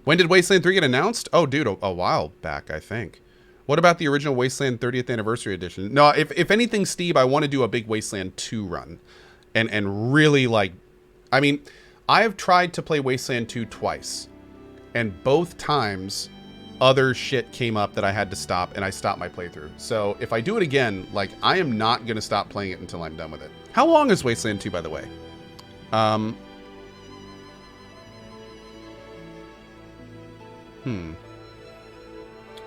When did Wasteland 3 get announced? Oh, dude, a while back, I think. What about the original Wasteland 30th Anniversary Edition? No, if anything, Steve, I want to do a big Wasteland 2 run. And really, like... I mean, I have tried to play Wasteland 2 twice. And both times, other shit came up that I had to stop, and I stopped my playthrough. So, if I do it again, like, I am not going to stop playing it until I'm done with it. How long is Wasteland 2, by the way?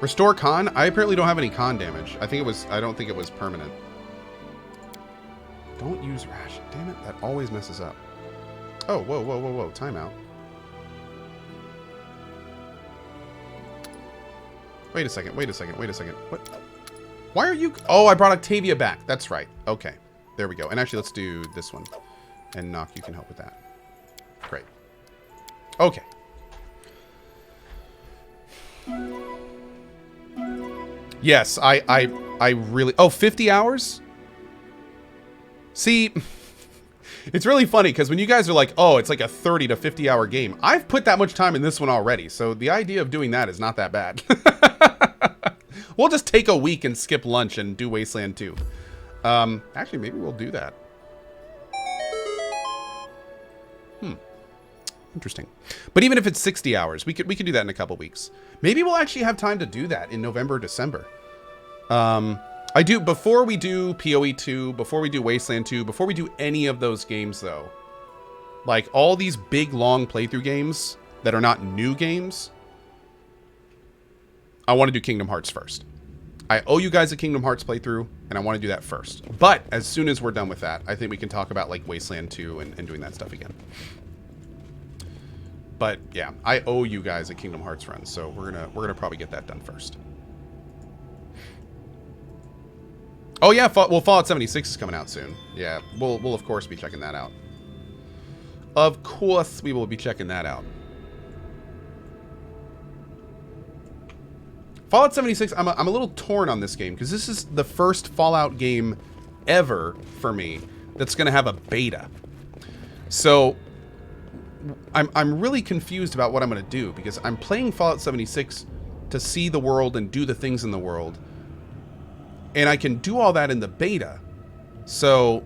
Restore con? I apparently don't have any con damage. I don't think it was permanent. Don't use ration. Damn it, that always messes up. Oh, whoa. Timeout. Wait a second. What? Why are you... Oh, I brought Octavia back. That's right. Okay. There we go. And actually, let's do this one. And Nock, you can help with that. Great. Okay. Yes, I really... Oh, 50 hours? See, it's really funny because when you guys are like, oh, it's like a 30 to 50 hour game. I've put that much time in this one already. So the idea of doing that is not that bad. We'll just take a week and skip lunch and do Wasteland 2. Actually, maybe we'll do that. Interesting. But even if it's 60 hours, we could do that in a couple weeks. Maybe we'll actually have time to do that in November, December. Before we do PoE 2, before we do Wasteland 2, before we do any of those games though, like all these big long playthrough games that are not new games, I want to do Kingdom Hearts first. I owe you guys a Kingdom Hearts playthrough, and I want to do that first. But as soon as we're done with that, I think we can talk about like Wasteland 2 and doing that stuff again. But yeah, I owe you guys a Kingdom Hearts run, so we're gonna probably get that done first. Oh yeah, well, Fallout 76 is coming out soon. Yeah, we'll of course be checking that out. Of course, we will be checking that out. Fallout 76, I'm a little torn on this game because this is the first Fallout game ever for me that's gonna have a beta. So I'm really confused about what I'm going to do because I'm playing Fallout 76 to see the world and do the things in the world. And I can do all that in the beta. So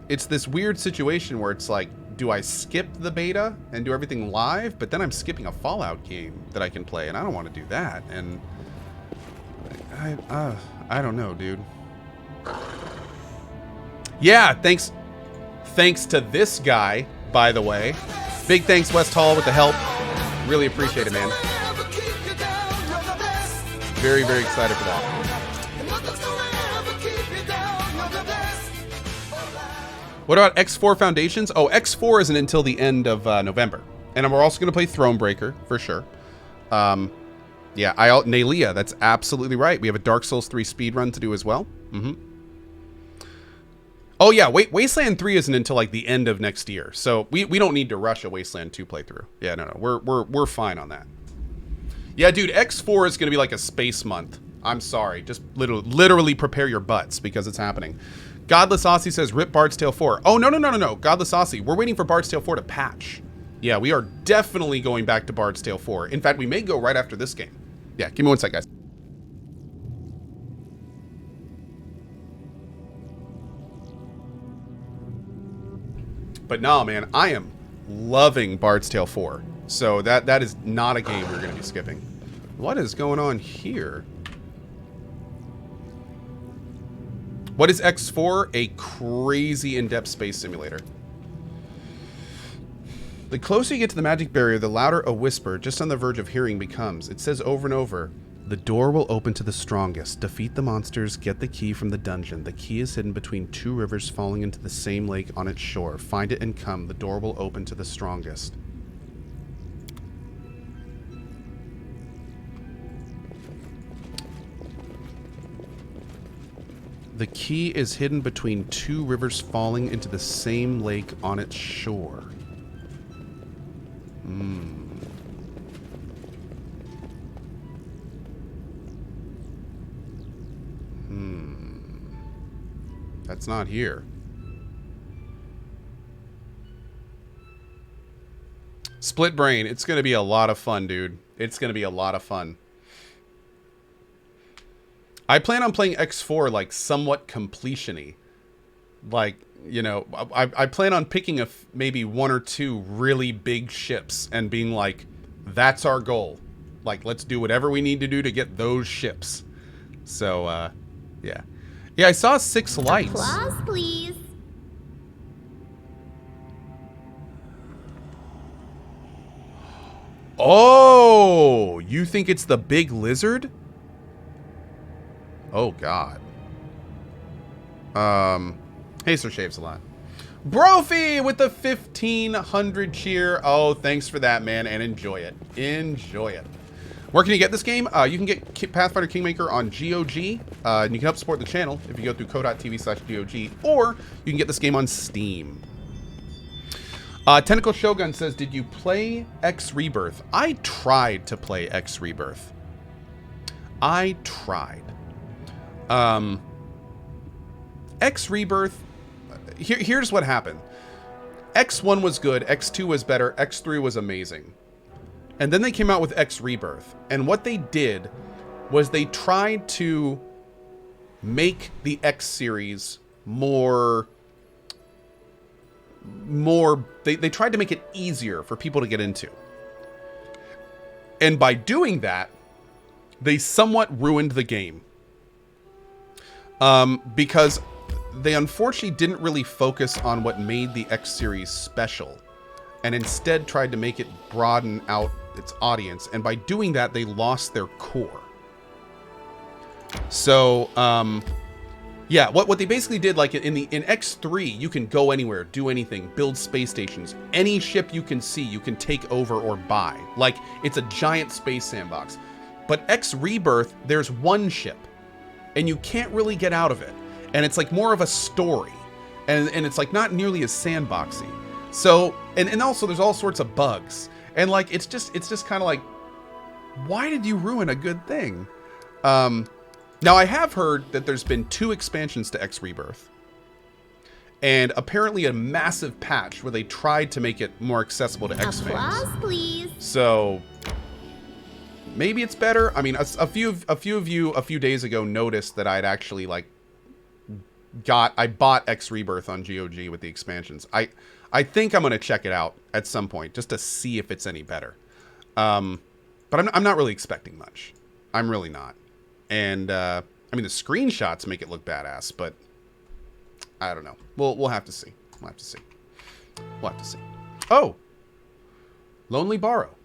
it's this weird situation where it's like, do I skip the beta and do everything live? But then I'm skipping a Fallout game that I can play, and I don't want to do that. And I don't know, dude. Yeah, thanks to this guy, by the way. Big thanks, West Hall, with the help. Really appreciate it, man. Very, very excited for that. What about X4 Foundations? Oh, X4 isn't until the end of November. And we're also going to play Thronebreaker, for sure. Yeah, Nalia, that's absolutely right. We have a Dark Souls 3 speedrun to do as well. Oh yeah, Wasteland 3 isn't until like the end of next year, so we don't need to rush a Wasteland 2 playthrough. Yeah, no, we're fine on that. Yeah, dude, X4 is gonna be like a space month. I'm sorry, just literally prepare your butts because it's happening. Godless Aussie says rip Bard's Tale 4. Oh no, Godless Aussie, we're waiting for Bard's Tale 4 to patch. Yeah, we are definitely going back to Bard's Tale 4. In fact, we may go right after this game. Yeah, give me one sec, guys. But nah, man, I am loving Bard's Tale 4. So that is not a game we're going to be skipping. What is going on here? What is X4? A crazy in-depth space simulator. The closer you get to the magic barrier, the louder a whisper just on the verge of hearing becomes. It says over and over, the door will open to the strongest. Defeat the monsters, get the key from the dungeon. The key is hidden between two rivers falling into the same lake on its shore. Find it and come. The door will open to the strongest. The key is hidden between two rivers falling into the same lake on its shore. That's not here. Split brain. It's going to be a lot of fun, dude. It's going to be a lot of fun. I plan on playing X4 like somewhat completion-y. Like, you know, I plan on picking maybe 1 or 2 really big ships and being like, that's our goal. Like, let's do whatever we need to do to get those ships. So, yeah. Yeah, I saw 6 lights. Applause, please. Oh, you think it's the big lizard? Oh, God. Hey, Sir Shaves a lot. Brophy with the 1500 cheer. Oh, thanks for that, man, and enjoy it. Enjoy it. Where can you get this game? You can get Pathfinder Kingmaker on GOG, and you can help support the channel if you go through co.tv/GOG, or you can get this game on Steam. Tentacle Shogun says, did you play X Rebirth? I tried to play X Rebirth. I tried. X Rebirth, here's what happened. X1 was good, X2 was better, X3 was amazing. And then they came out with X Rebirth. And what they did was they tried to make the X series they tried to make it easier for people to get into. And by doing that, they somewhat ruined the game. Because they unfortunately didn't really focus on what made the X series special, and instead tried to make it broaden out its audience. And by doing that, they lost their core. So, yeah, what they basically did, like in X3, you can go anywhere, do anything, build space stations. Any ship you can see, you can take over or buy. Like, it's a giant space sandbox. But X Rebirth, there's one ship, and you can't really get out of it. And it's like more of a story. And it's like not nearly as sandboxy. So, and also there's all sorts of bugs. And like, it's just kind of like, why did you ruin a good thing? Now I have heard that there's been 2 expansions to X Rebirth. And apparently a massive patch where they tried to make it more accessible to X fans. Applause, please. So maybe it's better. I mean, a few of you a few days ago noticed that I'd actually like I bought X Rebirth on GOG with the expansions. I think I'm gonna check it out at some point just to see if it's any better. But I'm not really expecting much. I'm really not. And I mean, the screenshots make it look badass, but I don't know. We'll have to see. We'll have to see. We'll have to see. Oh, Lonely Borrow.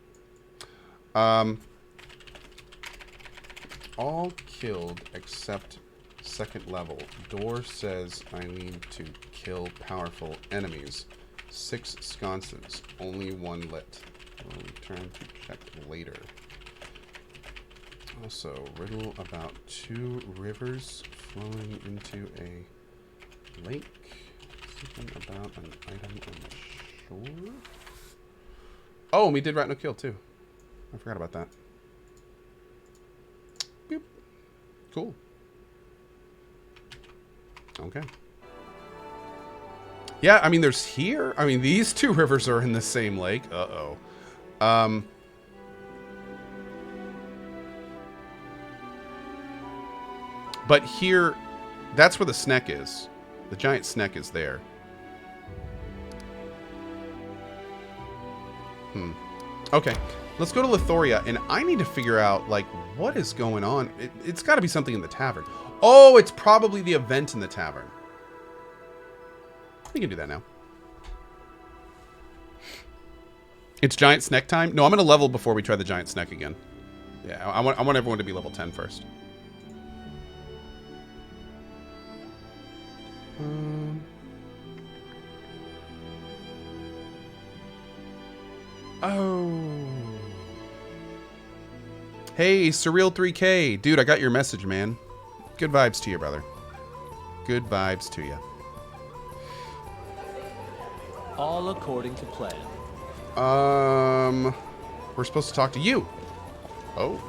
All killed except second level. Door says I need to kill powerful enemies. 6 sconces, only 1 lit. Will return to check later. Also, riddle about 2 rivers flowing into a lake. Something about an item on the shore. Oh, and we did Rat No Kill too. I forgot about that. Boop. Cool. Okay. Yeah, I mean, there's here. I mean, these 2 rivers are in the same lake. Uh-oh. But here, that's where the Sneck is. The giant Sneck is there. Okay. Let's go to Lithoria, and I need to figure out, like, what is going on. It's got to be something in the tavern. Oh, it's probably the event in the tavern. We can do that now. It's giant Sneck time? No, I'm going to level before we try the giant Sneck again. Yeah, I want everyone to be level 10 first. Oh. Hey, Surreal 3K. Dude, I got your message, man. Good vibes to you, brother. Good vibes to you. All according to plan. We're supposed to talk to you. Oh.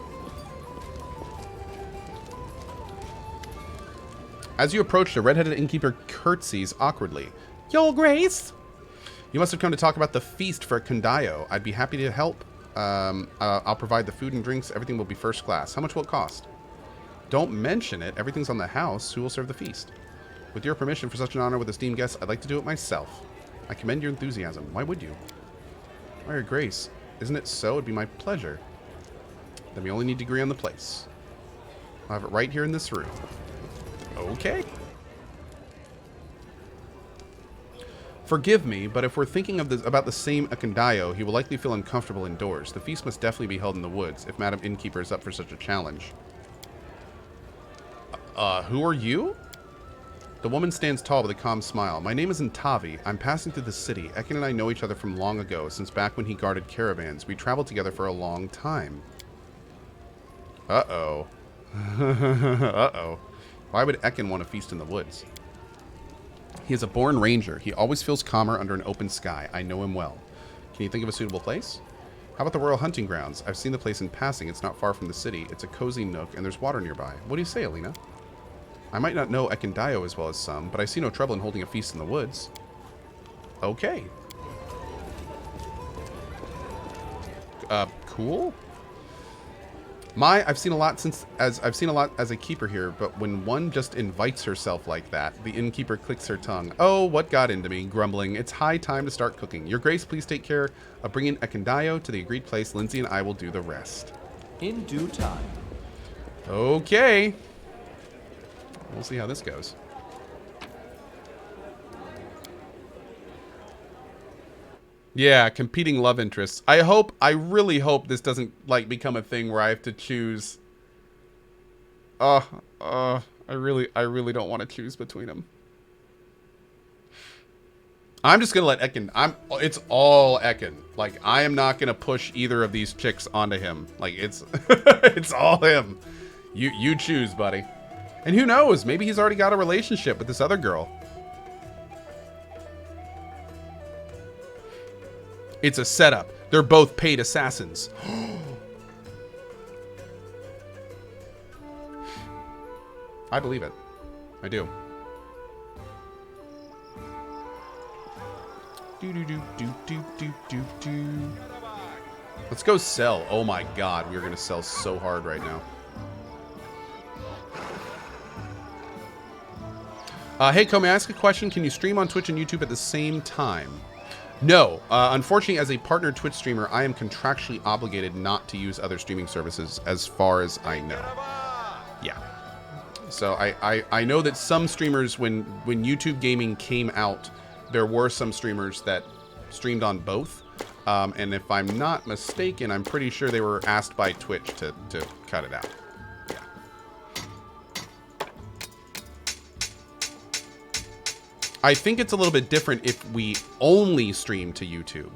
As you approach, the red-headed innkeeper curtsies awkwardly. Your Grace? You must have come to talk about the feast for Kundayo. I'd be happy to help. I'll provide the food and drinks. Everything will be first class. How much will it cost? Don't mention it. Everything's on the house. Who will serve the feast? With your permission for such an honor with esteemed guests, I'd like to do it myself. I commend your enthusiasm. Why would you? Why, your grace. Isn't it so? It'd be my pleasure. Then we only need to agree on the place. I'll have it right here in this room. Okay. Forgive me, but if we're thinking of this, about the same Akandayo, he will likely feel uncomfortable indoors. The feast must definitely be held in the woods, if Madam Innkeeper is up for such a challenge. Who are you? The woman stands tall with a calm smile. My name is Ntavi. I'm passing through the city. Eken and I know each other from long ago, since back when he guarded caravans. We traveled together for a long time. Uh-oh. Uh-oh. Why would Eken want to feast in the woods? He is a born ranger. He always feels calmer under an open sky. I know him well. Can you think of a suitable place? How about the Royal Hunting Grounds? I've seen the place in passing. It's not far from the city. It's a cozy nook, and there's water nearby. What do you say, Alina? I might not know Ekendayo as well as some, but I see no trouble in holding a feast in the woods. Okay. Cool. I've seen a lot as a keeper here, but when one just invites herself like that, the innkeeper clicks her tongue. Oh, what got into me? Grumbling. It's high time to start cooking. Your Grace, please take care of bringing Ekendayo to the agreed place. Lindsay and I will do the rest. In due time. Okay. We'll see how this goes. Yeah, competing love interests. I really hope this doesn't, like, become a thing where I have to choose. I really don't want to choose between them. I'm just going to let Eken, it's all Eken. Like, I am not going to push either of these chicks onto him. Like, it's, it's all him. You choose, buddy. And who knows, maybe he's already got a relationship with this other girl. It's a setup. They're both paid assassins. I believe it. I do. Let's go sell. Oh my god, we are going to sell so hard right now. Hey, Co, may I ask a question? Can you stream on Twitch and YouTube at the same time? No. Unfortunately, as a partner Twitch streamer, I am contractually obligated not to use other streaming services as far as I know. Yeah. So I know that some streamers, when YouTube gaming came out, there were some streamers that streamed on both. And if I'm not mistaken, I'm pretty sure they were asked by Twitch to cut it out. I think it's a little bit different if we only stream to YouTube.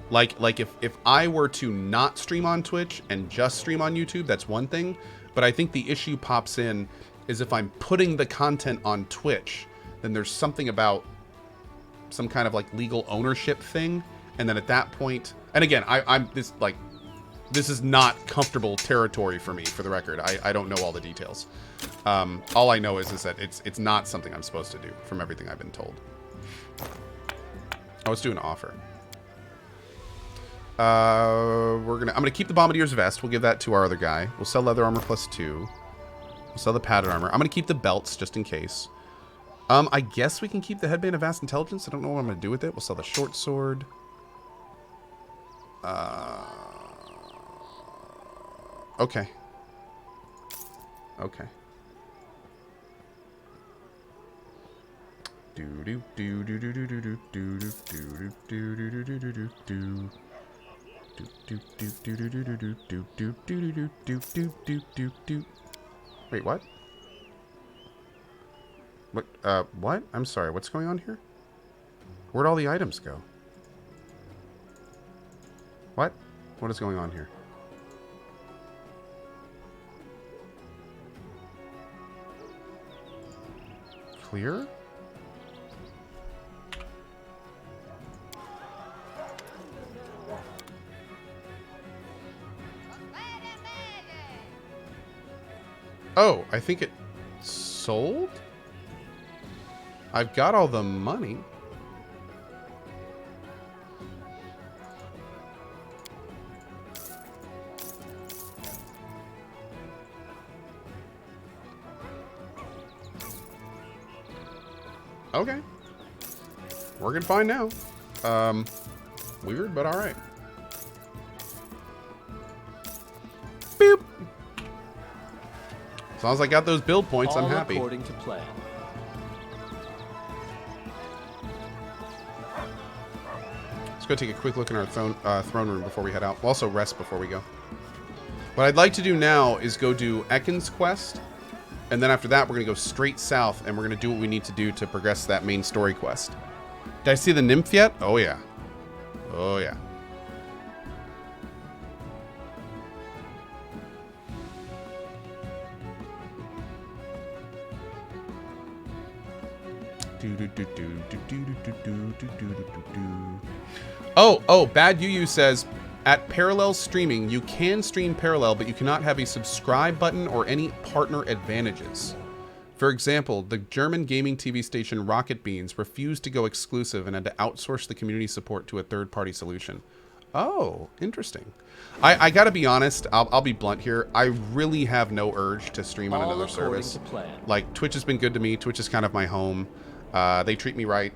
Like if I were to not stream on Twitch and just stream on YouTube, that's one thing. But I think the issue pops in is if I'm putting the content on Twitch, then there's something about some kind of like legal ownership thing. And then at that point, and again, this is not comfortable territory for me, for the record. I don't know all the details. All I know is that it's not something I'm supposed to do, from everything I've been told. Oh, let's do an offer. I'm gonna keep the Bombardier's vest. We'll give that to our other guy. We'll sell leather armor +2. We'll sell the padded armor. I'm gonna keep the belts just in case. I guess we can keep the headband of vast intelligence. I don't know what I'm gonna do with it. We'll sell the short sword. Okay. Okay. Wait, what? What? I'm sorry, what's going on here? Where'd all the items go? What? What is going on here? Clear? Oh, I think it sold? I've got all the money. Okay. Working fine now. Weird, but alright. Boop. As long as I got those build points, I'm happy. According to plan. Let's go take a quick look in our throne room before we head out. We'll also rest before we go. What I'd like to do now is go do Eken's quest. And then after that, we're going to go straight south. And we're going to do what we need to do to progress that main story quest. Did I see the nymph yet? Oh, yeah. Oh, yeah. Oh, Bad UU says, at Parallel Streaming, you can stream Parallel, but you cannot have a subscribe button or any partner advantages. For example, the German gaming TV station Rocket Beans refused to go exclusive and had to outsource the community support to a third-party solution. Oh, interesting. I gotta be honest, I'll be blunt here. I really have no urge to stream on another service. Like, Twitch has been good to me. Twitch is kind of my home. They treat me right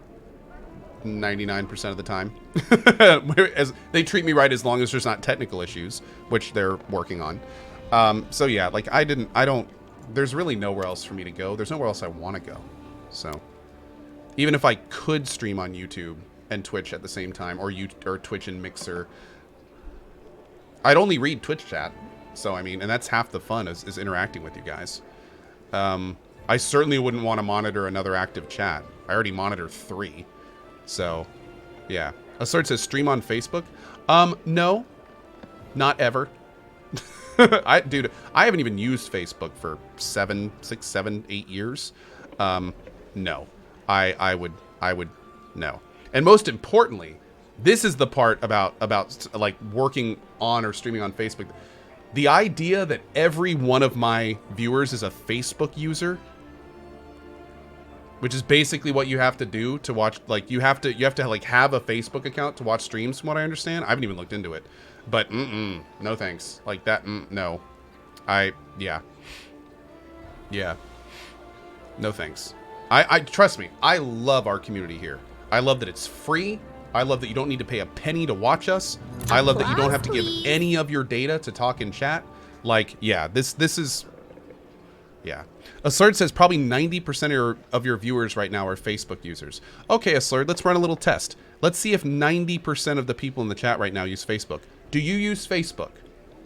99% of the time. As they treat me right as long as there's not technical issues, which they're working on. So yeah, like there's really nowhere else for me to go. There's nowhere else I want to go. So even if I could stream on YouTube and Twitch at the same time, or Twitch and Mixer, I'd only read Twitch chat. So I mean, and that's half the fun is interacting with you guys. I certainly wouldn't want to monitor another active chat. I already monitor 3. So, yeah. Assert says stream on Facebook. No. Not ever. Dude, I haven't even used Facebook for 6, 7, 8 years. No. I would no. And most importantly, this is the part about like working on or streaming on Facebook. The idea that every one of my viewers is a Facebook user, which is basically what you have to do to watch. Like you have to like have a Facebook account to watch streams, from what I understand. I haven't even looked into it, but no thanks. Like that, no. Yeah, no thanks. I trust me. I love our community here. I love that it's free. I love that you don't need to pay a penny to watch us. I love that you don't have to give any of your data to talk in chat. Like, yeah, this is, yeah. Aslurd says probably 90% of your viewers right now are Facebook users. Okay, Aslurd, let's run a little test. Let's see if 90% of the people in the chat right now use Facebook. Do you use Facebook?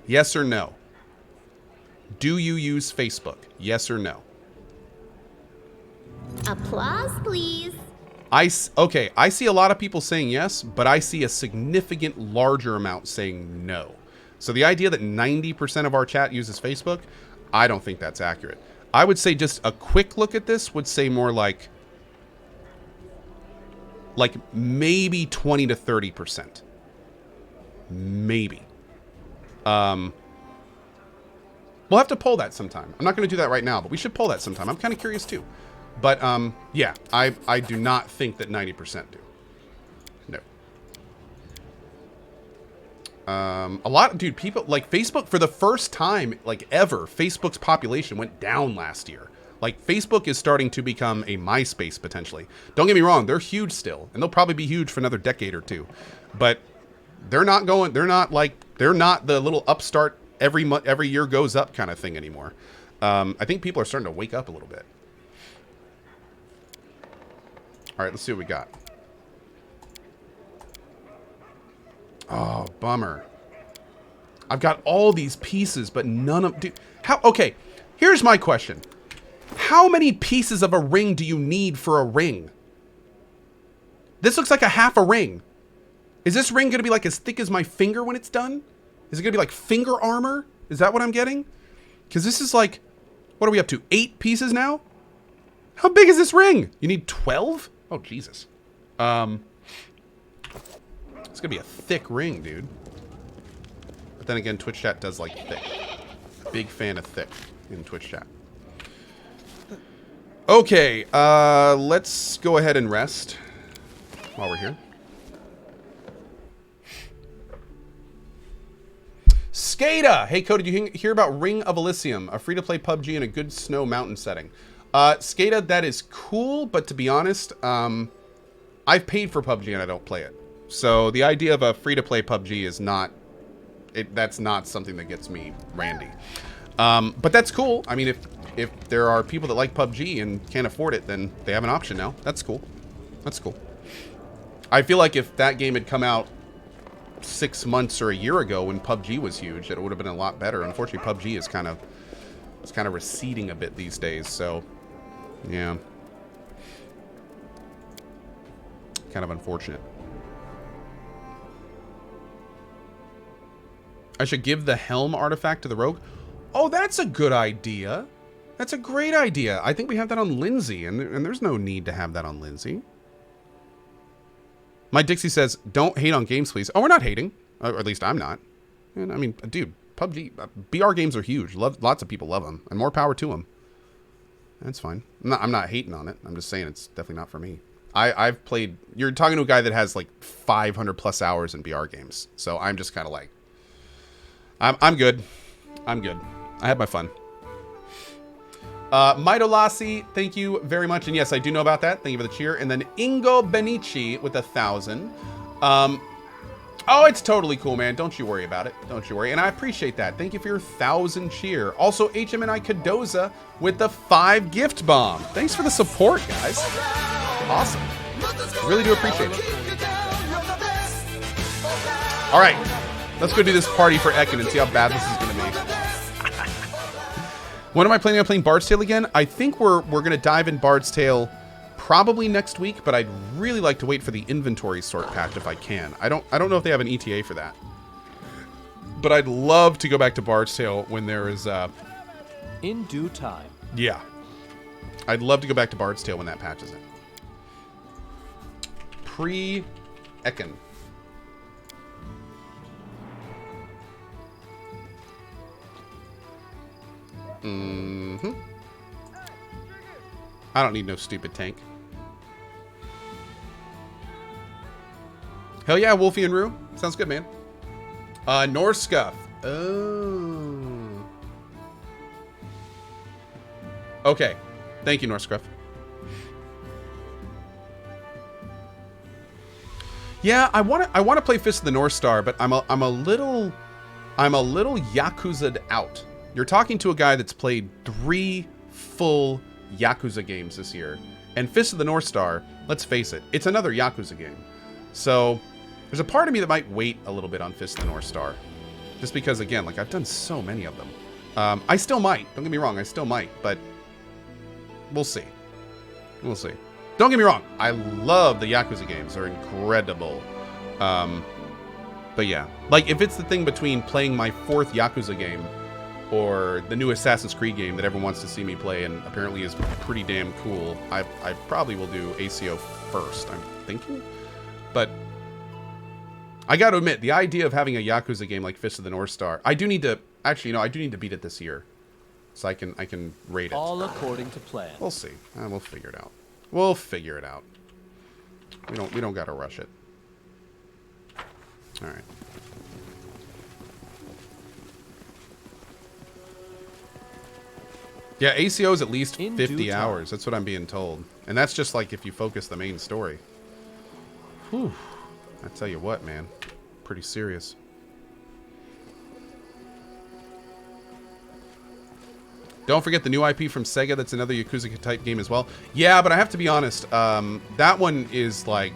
Yes or no? Do you use Facebook? Yes or no? Applause, please. Okay, I see a lot of people saying yes, but I see a significant larger amount saying no. So the idea that 90% of our chat uses Facebook, I don't think that's accurate. I would say just a quick look at this would say more like maybe 20 to 30%. Maybe. We'll have to poll that sometime. I'm not going to do that right now, but we should poll that sometime. I'm kind of curious too. But, yeah, I do not think that 90% do. No. A lot, dude, people, like, Facebook, for the first time, like, ever, Facebook's population went down last year. Like, Facebook is starting to become a MySpace, potentially. Don't get me wrong, they're huge still, and they'll probably be huge for another decade or two. But they're not the little upstart, every year goes up kind of thing anymore. I think people are starting to wake up a little bit. All right, let's see what we got. Oh, bummer. I've got all these pieces, but none of... Dude, how... Okay, here's my question. How many pieces of a ring do you need for a ring? This looks like a half a ring. Is this ring going to be like as thick as my finger when it's done? Is it going to be like finger armor? Is that what I'm getting? Because this is like... What are we up to? 8 pieces now? How big is this ring? You need 12? Oh, Jesus. It's going to be a thick ring, dude. But then again, Twitch chat does like thick. Big fan of thick in Twitch chat. Okay, let's go ahead and rest while we're here. Skada! Hey, Cody, did you hear about Ring of Elysium? A free-to-play PUBG in a good snow mountain setting. Skada, that is cool, but to be honest, I've paid for PUBG and I don't play it. So the idea of a free-to-play PUBG is not... that's not something that gets me randy. But that's cool. I mean, if there are people that like PUBG and can't afford it, then they have an option now. That's cool. That's cool. I feel like if that game had come out 6 months or a year ago when PUBG was huge, it would have been a lot better. Unfortunately, PUBG is kind of receding a bit these days, so yeah. Kind of unfortunate. I should give the helm artifact to the rogue. Oh, that's a good idea. That's a great idea. I think we have that on Lindsay, and there's no need to have that on Lindsay. My Dixie says, don't hate on games, please. Oh, we're not hating. Or at least I'm not. And I mean, dude, PUBG, BR games are huge. Lots of people love them, and more power to them. That's fine. I'm not hating on it. I'm just saying it's definitely not for me. I've played... You're talking to a guy that has like 500 plus hours in BR games. So I'm just kind of like... I'm good. I'm good. I had my fun. Maidolasi, thank you very much. And yes, I do know about that. Thank you for the cheer. And then Ingo Benici with 1,000. Oh, it's totally cool, man. Don't you worry about it. Don't you worry. And I appreciate that. Thank you for your 1,000 cheer. Also, HMNI Cadoza with the 5 gift bomb. Thanks for the support, guys. Awesome. Really do appreciate it. All right. Let's go do this party for Eken and see how bad this is going to be. When am I planning on playing Bard's Tale again? I think we're going to dive in Bard's Tale probably next week, but I'd really like to wait for the inventory sort patch if I can. I don't know if they have an ETA for that. But I'd love to go back to Bard's Tale when there is in due time. Yeah. I'd love to go back to Bard's Tale when that patch is in. Pre-Eken. Mm-hmm. I don't need no stupid tank. Hell yeah, Wolfie and Rue. Sounds good, man. Norse Scuff. Oh. Okay. Thank you, Norse Scuff. Yeah, I want to play Fist of the North Star, but I'm a little Yakuza'd out. You're talking to a guy that's played 3 full Yakuza games this year. And Fist of the North Star, let's face it, it's another Yakuza game. So, there's a part of me that might wait a little bit on Fist of the North Star. Just because, again, like, I've done so many of them. I still might. Don't get me wrong, I still might. But, we'll see. We'll see. Don't get me wrong, I love the Yakuza games. They're incredible. But yeah. Like, if it's the thing between playing my 4th Yakuza game or the new Assassin's Creed game that everyone wants to see me play and apparently is pretty damn cool, I probably will do ACO first, I'm thinking. But I gotta admit, the idea of having a Yakuza game like Fist of the North Star, I do need to, actually, no, I do need to beat it this year. So I can rate it. All according to plan. We'll see. We'll figure it out. We'll figure it out. We don't gotta rush it. Alright. Yeah, ACO is at least 50 hours. That's what I'm being told. And that's just like if you focus the main story. Whew. I tell you what, man. Pretty serious. Don't forget the new IP from Sega. That's another Yakuza type game as well. Yeah, but I have to be honest. That one is like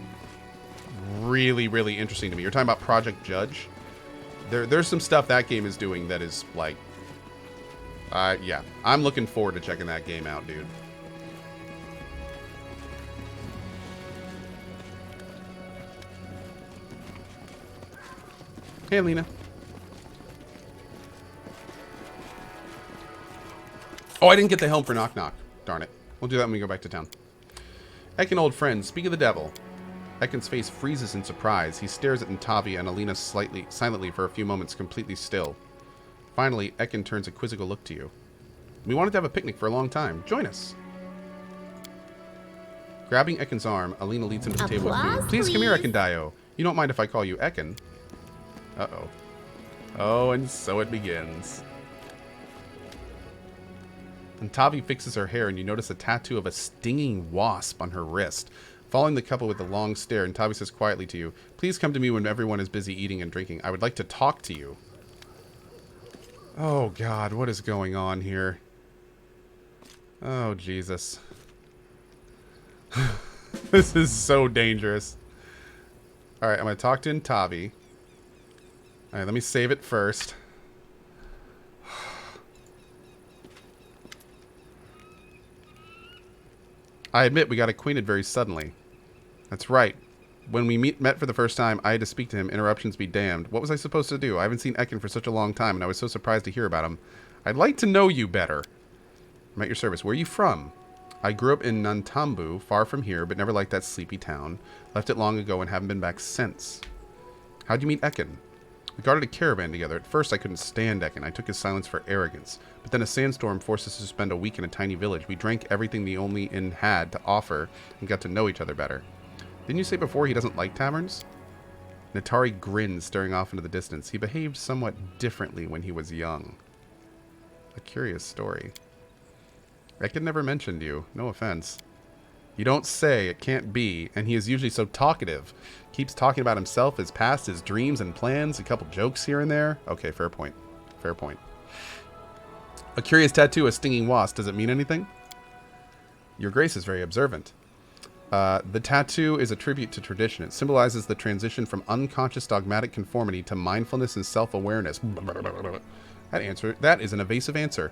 really, really interesting to me. You're talking about Project Judge. There's some stuff that game is doing that is like... yeah, I'm looking forward to checking that game out, dude. Hey, Alina. Oh, I didn't get the helm for Knock Knock. Darn it. We'll do that when we go back to town. Eken, old friend, speak of the devil. Eken's face freezes in surprise. He stares at Ntavi and Alina silently for a few moments, completely still. Finally, Eken turns a quizzical look to you. We wanted to have a picnic for a long time. Join us. Grabbing Eken's arm, Alina leads him to the table with food. Please come here, Ekendayo. You don't mind if I call you Eken? Uh-oh. Oh, and so it begins. And Tavi fixes her hair, and you notice a tattoo of a stinging wasp on her wrist. Following the couple with a long stare, and Tavi says quietly to you, "Please come to me when everyone is busy eating and drinking. I would like to talk to you." Oh, God, what is going on here? Oh, Jesus. This is so dangerous. Alright, I'm going to talk to Tavi. Alright, let me save it first. I admit we got acquainted very suddenly. That's right. When we met for the first time, I had to speak to him. Interruptions be damned. What was I supposed to do? I haven't seen Eken for such a long time, and I was so surprised to hear about him. I'd like to know you better. I'm at your service. Where are you from? I grew up in Nantambu, far from here, but never liked that sleepy town. Left it long ago and haven't been back since. How'd you meet Eken? We guarded a caravan together. At first, I couldn't stand Eken. I took his silence for arrogance. But then a sandstorm forced us to spend a week in a tiny village. We drank everything the only inn had to offer and got to know each other better. Didn't you say before he doesn't like taverns? Natari grinned, staring off into the distance. He behaved somewhat differently when he was young. A curious story. Eken never mentioned you. No offense. You don't say. It can't be. And he is usually so talkative. Keeps talking about himself, his past, his dreams and plans. A couple jokes here and there. Okay, fair point. Fair point. A curious tattoo, a stinging wasp. Does it mean anything? Your Grace is very observant. The tattoo is a tribute to tradition. It symbolizes the transition from unconscious dogmatic conformity to mindfulness and self-awareness. That is an evasive answer.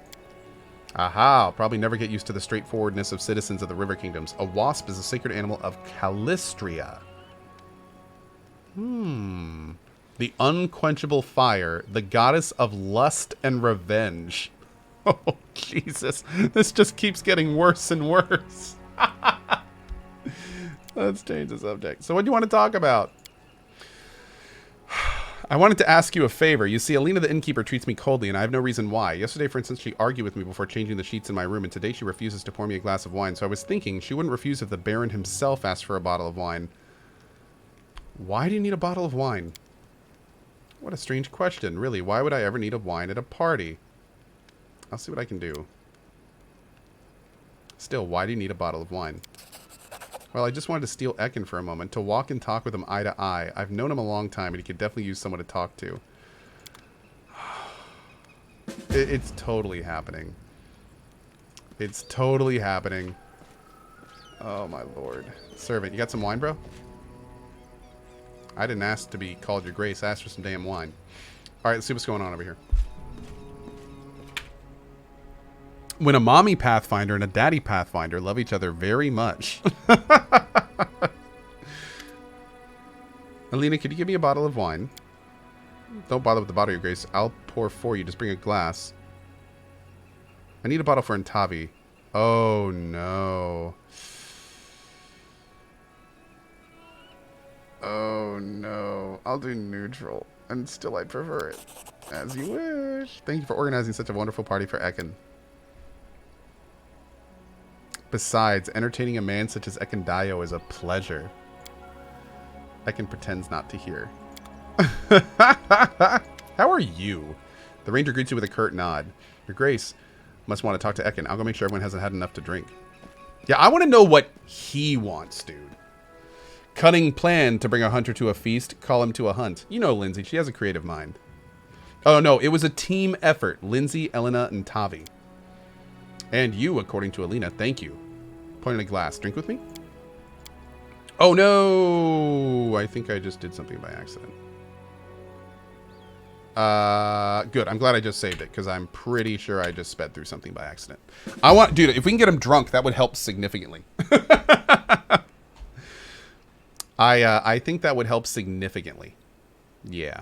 Aha, I'll probably never get used to the straightforwardness of citizens of the River Kingdoms. A wasp is a sacred animal of Calistria. The unquenchable fire, the goddess of lust and revenge. Oh, Jesus. This just keeps getting worse and worse. Let's change the subject. So what do you want to talk about? I wanted to ask you a favor. You see, Alina the innkeeper treats me coldly, and I have no reason why. Yesterday, for instance, she argued with me before changing the sheets in my room, and today she refuses to pour me a glass of wine. So I was thinking she wouldn't refuse if the Baron himself asked for a bottle of wine. Why do you need a bottle of wine? What a strange question. Really, why would I ever need a wine at a party? I'll see what I can do. Still, why do you need a bottle of wine? Well, I just wanted to steal Eken for a moment, to walk and talk with him eye to eye. I've known him a long time, and he could definitely use someone to talk to. It's totally happening. It's totally happening. Oh, my lord. Servant, you got some wine, bro? I didn't ask to be called your grace. I asked for some damn wine. Alright, let's see what's going on over here. When a mommy Pathfinder and a daddy Pathfinder love each other very much. Alina, could you give me a bottle of wine? Don't bother with the bottle, your grace. I'll pour for you. Just bring a glass. I need a bottle for Tavi. Oh, no. Oh, no. I'll do neutral. And still, I'd prefer it. As you wish. Thank you for organizing such a wonderful party for Eken. Besides, entertaining a man such as Eken Dayo is a pleasure. Eken pretends not to hear. How are you? The ranger greets you with a curt nod. Your grace must want to talk to Eken. I'll go make sure everyone hasn't had enough to drink. Yeah, I want to know what he wants, dude. Cunning plan to bring a hunter to a feast, call him to a hunt. You know Lindsay, she has a creative mind. Oh no, it was a team effort. Lindsay, Elena, and Tavi. And you, according to Alina. Thank you. Point in a glass. Drink with me? Oh no! I think I just did something by accident. Good. I'm glad I just saved it, because I'm pretty sure I just sped through something by accident. Dude, if we can get him drunk, that would help significantly. I think that would help significantly. Yeah.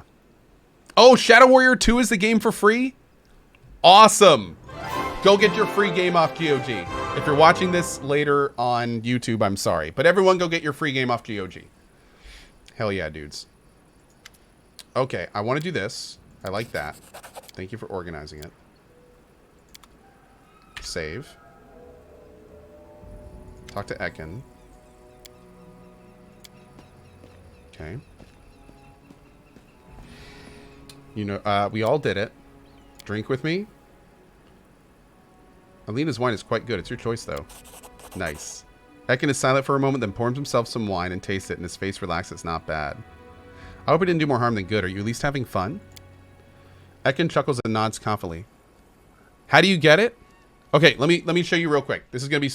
Oh, Shadow Warrior 2 is the game for free? Awesome! Go get your free game off GOG. If you're watching this later on YouTube, I'm sorry. But everyone go get your free game off GOG. Hell yeah, dudes. Okay, I want to do this. I like that. Thank you for organizing it. Save. Talk to Eken. Okay. You know, we all did it. Drink with me. Alina's wine is quite good. It's your choice, though. Nice. Eken is silent for a moment, then pours himself some wine and tastes it, and his face relaxes. Not bad. I hope it didn't do more harm than good. Are you at least having fun? Eken chuckles and nods confidently. How do you get it? Okay, let me show you real quick. This is going to be